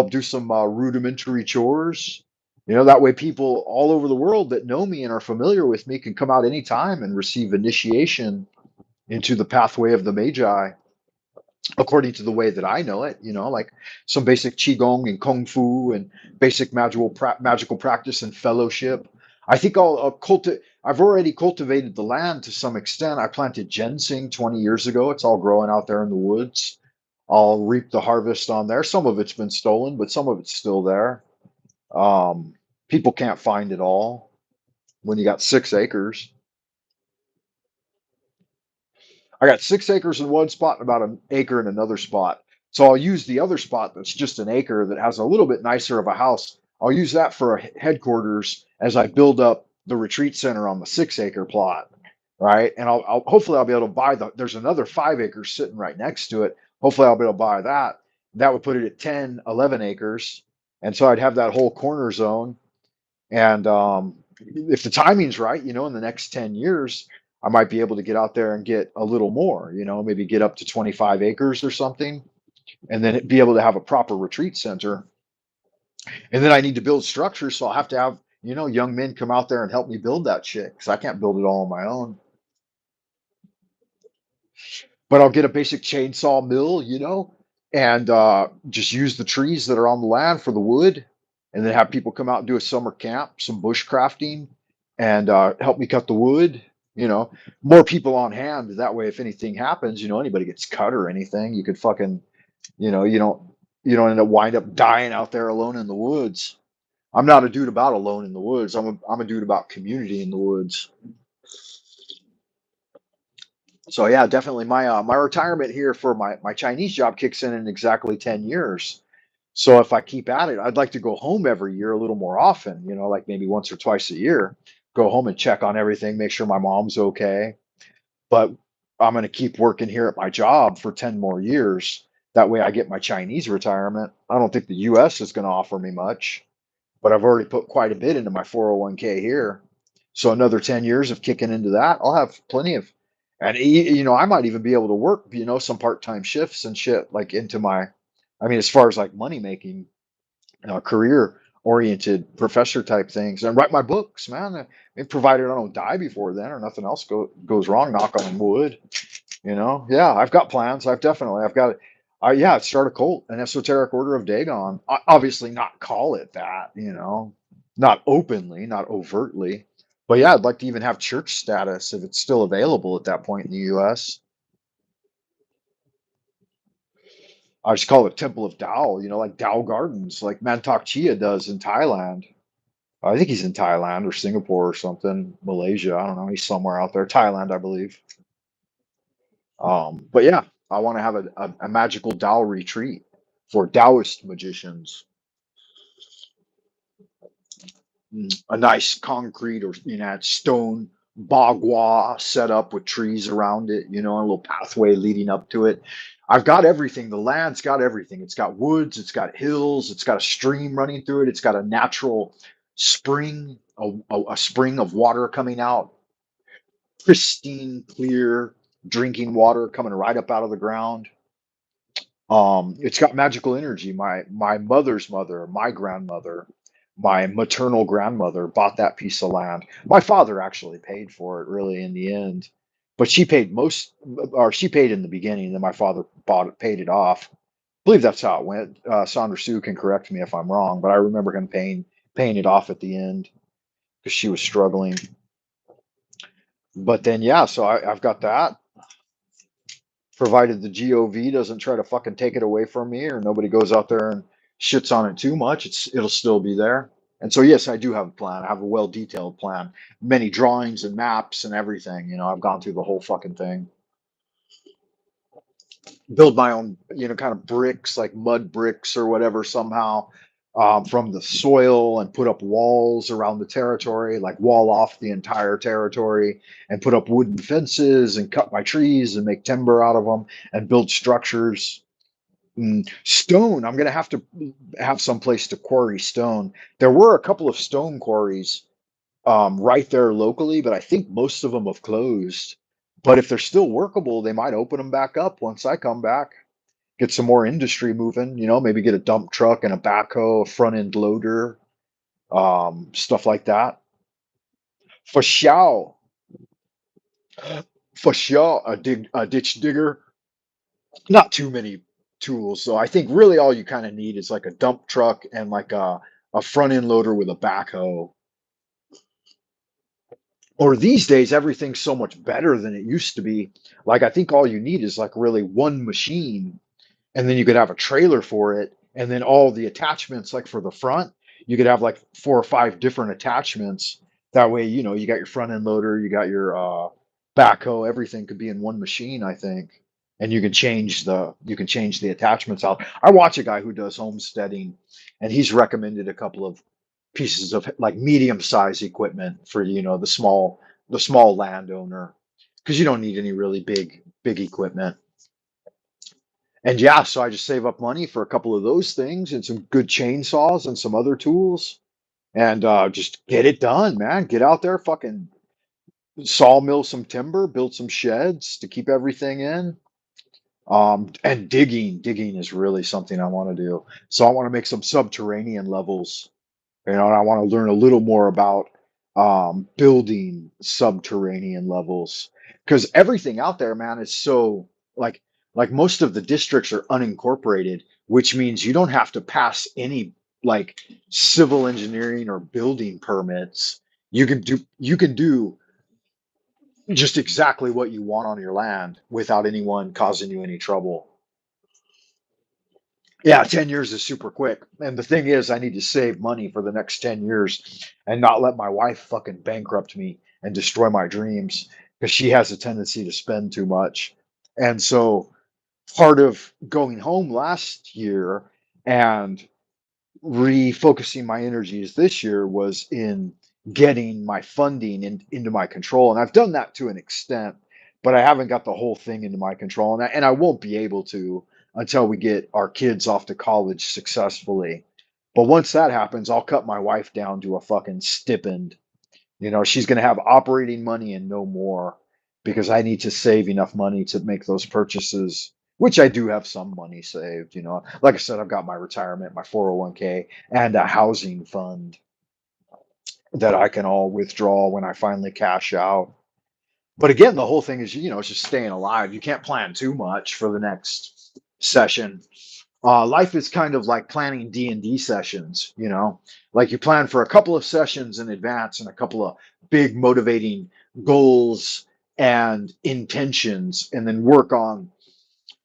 do some rudimentary chores. That way people all over the world that know me and are familiar with me can come out anytime and receive initiation into the pathway of the Magi according to the way that I know it, like some basic qigong and kung fu and basic magical practice and fellowship. I think I've already cultivated the land to some extent. I planted ginseng 20 years ago. It's all growing out there in the woods. I'll reap the harvest on there. Some of it's been stolen, but some of it's still there. People can't find it all when you got 6 acres. I got 6 acres in one spot and about an acre in another spot. So I'll use the other spot that's just an acre that has a little bit nicer of a house. I'll use that for a headquarters as I build up the retreat center on the 6 acre plot, right? And hopefully I'll be able to buy there's another 5 acres sitting right next to it. Hopefully I'll be able to buy that. That would put it at 10, 11 acres. And so I'd have that whole corner zone. And if the timing's right, in the next 10 years, I might be able to get out there and get a little more, maybe get up to 25 acres or something, and then be able to have a proper retreat center. And then I need to build structures. So I'll have to have, young men come out there and help me build that shit because I can't build it all on my own. But I'll get a basic chainsaw mill, and just use the trees that are on the land for the wood, and then have people come out and do a summer camp, some bush crafting, and help me cut the wood. More people on hand. That way, if anything happens, anybody gets cut or anything, you could fucking, you don't wind up dying out there alone in the woods. I'm not a dude about alone in the woods. I'm a dude about community in the woods. So yeah, definitely my retirement here for my Chinese job kicks in exactly 10 years. So if I keep at it, I'd like to go home every year a little more often, like maybe once or twice a year. Go home and check on everything, make sure my mom's okay. But I'm going to keep working here at my job for 10 more years. That way I get my Chinese retirement. I don't think the US is going to offer me much, but I've already put quite a bit into my 401k here. So another 10 years of kicking into that, I'll have plenty of, and I might even be able to work, some part-time shifts and shit like into my, I mean, as far as like money making, career oriented professor type things and write my books, man. Provided I don't die before then or nothing else goes wrong, knock on wood. Yeah, I've got plans. I've got, yeah, start a cult, an esoteric order of Dagon. Obviously, not call it that, not openly, not overtly, but yeah, I'd like to even have church status if it's still available at that point in the U.S. I just call it Temple of Tao, like Tao Gardens, like Mantak Chia does in Thailand. I think he's in Thailand or Singapore or something, Malaysia. I don't know. He's somewhere out there. Thailand, I believe. But yeah, I want to have a magical Tao retreat for Taoist magicians. A nice concrete or stone bagua set up with trees around it, a little pathway leading up to it. I've got everything. The land's got everything. It's got woods, it's got hills, it's got a stream running through it, it's got a natural spring, a spring of water coming out, pristine, clear drinking water coming right up out of the ground. It's got magical energy. My mother's mother, my grandmother, my maternal grandmother bought that piece of land. My father actually paid for it, really, in the end, but she paid in the beginning, and then my father paid it off. I believe that's how it went. Sandra Sue can correct me if I'm wrong, but I remember him paying it off at the end because she was struggling. But then, yeah, so I've got that. Provided the GOV doesn't try to fucking take it away from me or nobody goes out there and shits on it too much, it'll still be there. And so yes, I do have a plan. I have a well detailed plan, many drawings and maps and everything. I've gone through the whole fucking thing. Build my own, kind of bricks, like mud bricks or whatever, somehow from the soil, and put up walls around the territory, like wall off the entire territory, and put up wooden fences and cut my trees and make timber out of them and build structures. Stone, I'm going to have some place to quarry stone. There were a couple of stone quarries right there locally, but I think most of them have closed. But if they're still workable, they might open them back up once I come back. Get some more industry moving, maybe get a dump truck and a backhoe, a front end loader, stuff like that. For sure, for sure, a ditch digger. Not too many tools. So I think really all you kind of need is like a dump truck and like a front end loader with a backhoe. Or these days, everything's so much better than it used to be. Like I think all you need is like really one machine, and then you could have a trailer for it, and then all the attachments, like for the front, you could have like 4 or 5 different attachments. That way, you got your front end loader, you got your backhoe, everything could be in one machine, I think. And you can change the attachments out. I watch a guy who does homesteading, and he's recommended a couple of pieces of like medium size equipment for the small landowner, because you don't need any really big equipment. And yeah, so I just save up money for a couple of those things and some good chainsaws and some other tools, and just get it done, man. Get out there, fucking sawmill some timber, build some sheds to keep everything in. And digging is really something I want to do. So I want to make some subterranean levels, and I want to learn a little more about building subterranean levels, because everything out there, man, is so like most of the districts are unincorporated, which means you don't have to pass any like civil engineering or building permits. You can do just exactly what you want on your land without anyone causing you any trouble. Yeah, 10 years is super quick. And the thing is, I need to save money for the next 10 years and not let my wife fucking bankrupt me and destroy my dreams because she has a tendency to spend too much. And so part of going home last year and refocusing my energies this year was in getting my funding into my control. And I've done that to an extent, but I haven't got the whole thing into my control. And I won't be able to until we get our kids off to college successfully. But once that happens, I'll cut my wife down to a fucking stipend. You know, she's going to have operating money and no more because I need to save enough money to make those purchases, which I do have some money saved. You know, like I said, I've got my retirement, my 401k, and a housing fund that I can all withdraw when I finally cash out. But again, the whole thing is, you know, it's just staying alive. You can't plan too much for the next session. Life is kind of like planning D&D sessions, you know, like you plan for a couple of sessions in advance and a couple of big motivating goals and intentions, and then work on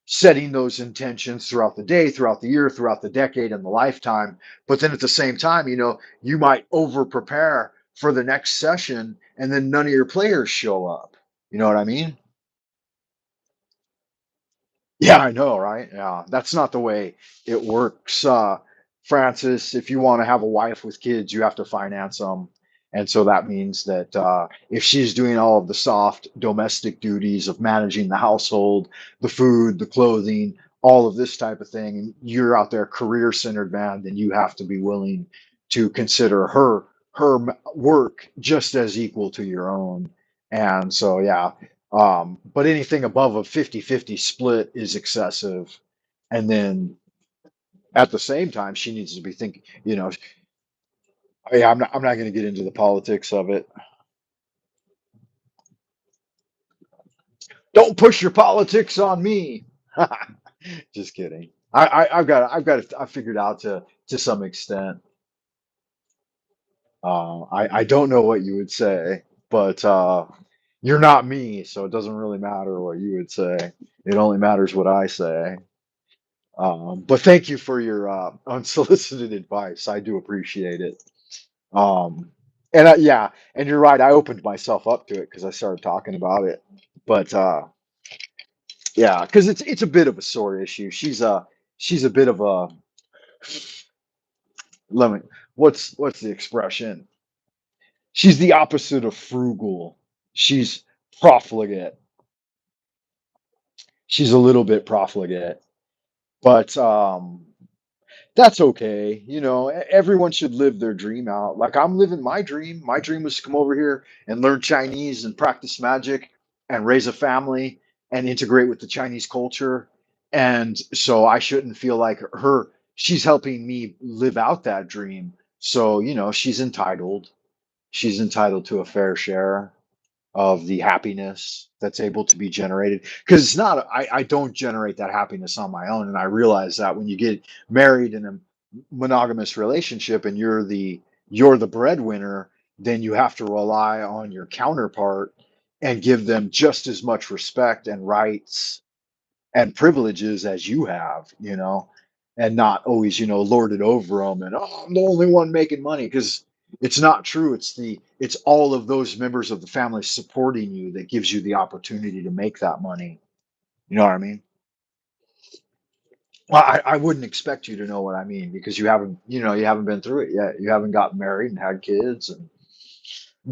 setting those intentions throughout the day, throughout the year, throughout the decade, and the lifetime. But then at the same time, you know, you might over prepare for the next session and then none of your players show up. You know what I mean? Yeah, I know, right? Yeah, that's not the way it works. Francis, if you want to have a wife with kids, you have to finance them. And so that means that if she's doing all of the soft domestic duties of managing the household, the food, the clothing, all of this type of thing, and you're out there career centered, man, then you have to be willing to consider her work just as equal to your own. And so, yeah, but anything above a 50-50 split is excessive. And then at the same time, she needs to be thinking, you know, yeah, I'm not going to get into the politics of it. Don't push your politics on me. Just kidding. I figured out to some extent. I don't know what you would say, but you're not me, so it doesn't really matter what you would say. It only matters what I say. But thank you for your unsolicited advice. I do appreciate it. Um, and yeah, and you're right. I opened myself up to it because I started talking about it. But yeah, because it's a bit of a sore issue. She's a bit of a let me what's the expression? She's the opposite of frugal. She's profligate. She's a little bit profligate, but that's okay. You know, everyone should live their dream out. Like I'm living my dream. My dream was to come over here and learn Chinese and practice magic and raise a family and integrate with the Chinese culture. And so I shouldn't feel like she's helping me live out that dream. So, you know, she's entitled. She's entitled to a fair share of the happiness that's able to be generated, because it's not I don't generate that happiness on my own. And I realize that when you get married in a monogamous relationship and you're the breadwinner, then you have to rely on your counterpart and give them just as much respect and rights and privileges as you have, you know, and not always, you know, lord it over them and, oh, I'm the only one making money, because it's not true. It's all of those members of the family supporting you that gives you the opportunity to make that money. You know what I mean? Well, I wouldn't expect you to know what I mean because you haven't been through it yet. You haven't gotten married and had kids and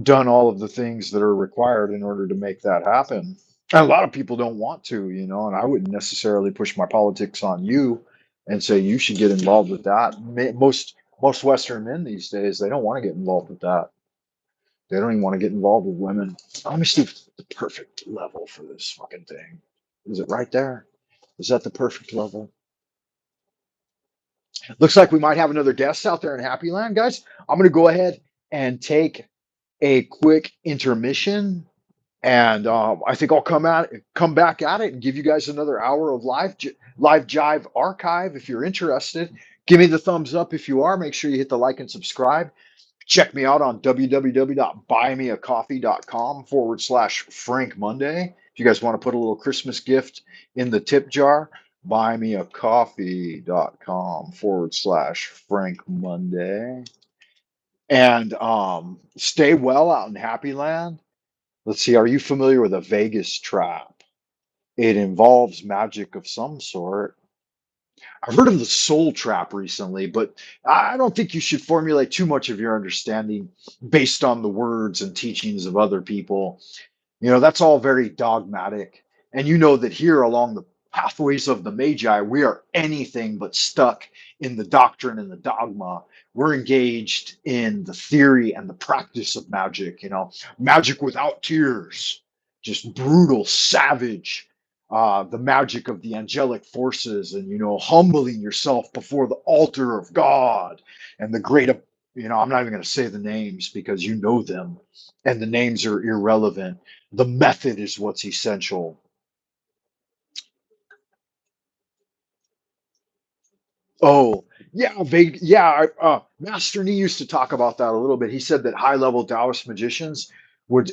done all of the things that are required in order to make that happen. And a lot of people don't want to, you know, and I wouldn't necessarily push my politics on you and say you should get involved with that. Most Western men these days, they don't want to get involved with that. They don't even want to get involved with women. Let me see the perfect level for this fucking thing. Is it right there? Is that the perfect level? Looks like we might have another guest out there in Happy Land, guys. I'm going to go ahead and take a quick intermission. And I think I'll come back at it and give you guys another hour of live jive archive if you're interested. Give me the thumbs up if you are. Make sure you hit the like and subscribe. Check me out on www.buymeacoffee.com/Frank Monday. If you guys want to put a little Christmas gift in the tip jar, buymeacoffee.com/Frank Monday. And stay well out in Happy Land. Let's see, are you familiar with a Vegas trap? It involves magic of some sort. I've heard of the soul trap recently, but I don't think you should formulate too much of your understanding based on the words and teachings of other people. You know, that's all very dogmatic. And you know that here along the pathways of the Magi, we are anything but stuck in the doctrine and the dogma. We're engaged in the theory and the practice of magic, you know, magic without tears, just brutal, savage, the magic of the angelic forces, and, you know, humbling yourself before the altar of God and the great, you know, I'm not even going to say the names because you know them and the names are irrelevant. The method is what's essential. Oh, yeah, Master Nee used to talk about that a little bit. He said that high-level Taoist magicians would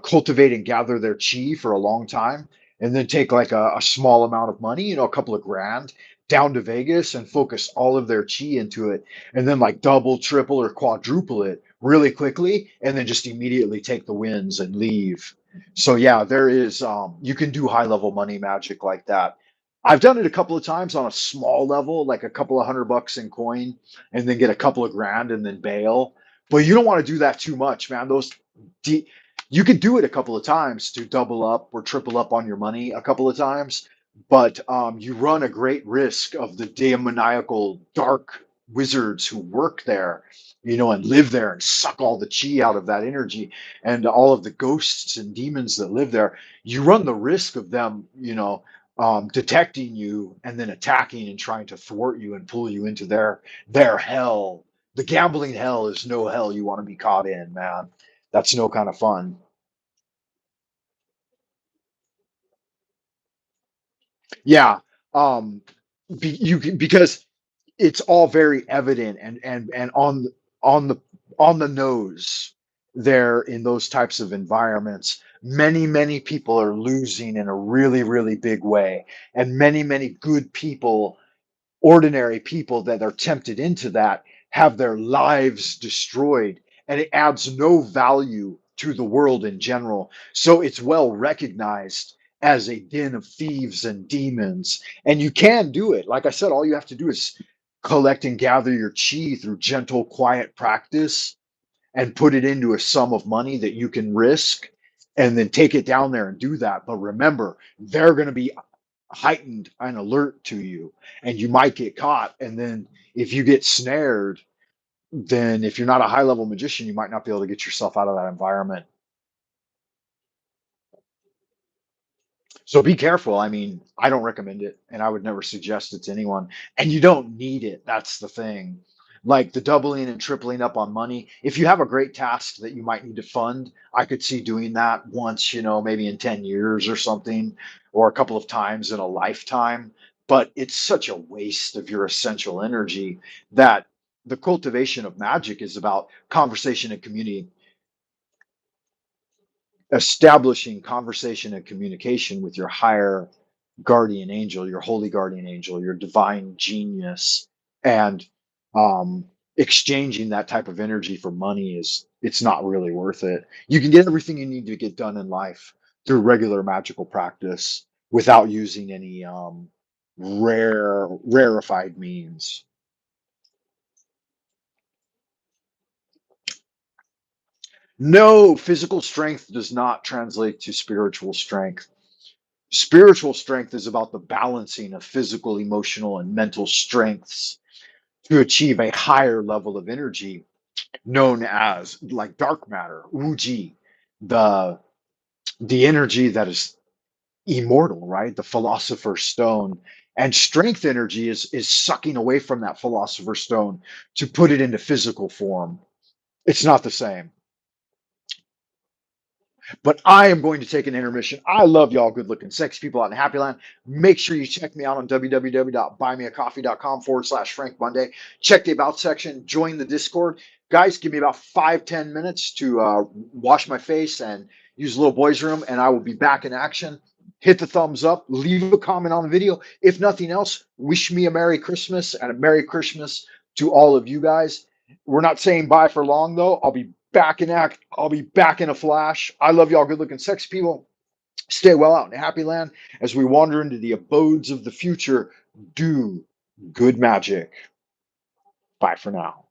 cultivate and gather their chi for a long time, and then take like a small amount of money, you know, a couple of grand, down to Vegas and focus all of their chi into it, and then like double, triple, or quadruple it really quickly, and then just immediately take the wins and leave. So yeah, there is you can do high-level money magic like that. I've done it a couple of times on a small level, like a couple of $100 in coin, and then get a couple of grand and then bail. But you don't want to do that too much, man. De- you could do it a couple of times to double up or triple up on your money a couple of times, but you run a great risk of the demoniacal dark wizards who work there, you know, and live there and suck all the chi out of that energy, and all of the ghosts and demons that live there. You run the risk of them, you know, detecting you and then attacking and trying to thwart you and pull you into their hell. The gambling hell is no hell you want to be caught in, man. That's no kind of fun. Yeah, um, because it's all very evident and on the on the nose there in those types of environments. Many people are losing in a really big way, and many good people, ordinary people that are tempted into that, have their lives destroyed, and it adds no value to the world in general. So it's well recognized as a den of thieves and demons, and you can do it. Like I said, all you have to do is collect and gather your chi through gentle quiet practice and put it into a sum of money that you can risk, and then take it down there and do that. But remember, they're going to be heightened and alert to you, and you might get caught. And then if you get snared, then if you're not a high level magician, you might not be able to get yourself out of that environment. So be careful. I mean, I don't recommend it, and I would never suggest it to anyone. And you don't need it. That's the thing. Like the doubling and tripling up on money. If you have a great task that you might need to fund, I could see doing that once, you know, maybe in 10 years or something, or a couple of times in a lifetime. But it's such a waste of your essential energy that the cultivation of magic is about conversation and community, establishing conversation and communication with your higher guardian angel, your holy guardian angel, your divine genius, and um, exchanging that type of energy for money is, it's not really worth it. You can get everything you need to get done in life through regular magical practice without using any rarefied means. No, physical strength does not translate to spiritual strength. Spiritual strength is about the balancing of physical, emotional, and mental strengths to achieve a higher level of energy known as like dark matter, Wuji, the the energy that is immortal, right? The philosopher's stone. And strength energy is sucking away from that philosopher's stone to put it into physical form. It's not the same. But I am going to take an intermission. I love y'all good looking, sexy people out in Happy Land. Make sure you check me out on www.buymeacoffee.com/Frank Monday. Check the About section, join the Discord. Guys, give me about 5-10 minutes to wash my face and use a little boys' room, and I will be back in action. hit the thumbs up, leave a comment on the video. If nothing else, wish me a Merry Christmas and a Merry Christmas to all of you guys. We're not saying bye for long though. I'll be back in act. I'll be back in a flash. I love y'all, good looking, sexy people. Stay well out in happy land as we wander into the abodes of the future. Do good magic. Bye for now.